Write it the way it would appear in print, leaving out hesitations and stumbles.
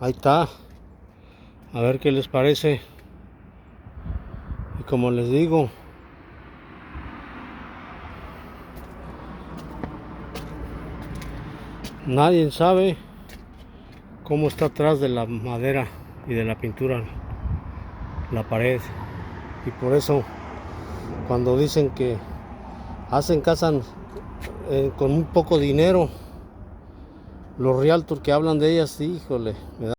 Ahí está. A ver qué les parece. Y como les digo, nadie sabe cómo está atrás de la madera y de la pintura la pared. Y por eso cuando dicen que hacen casas con un poco dinero, los realtors que hablan de ellas, híjole, me da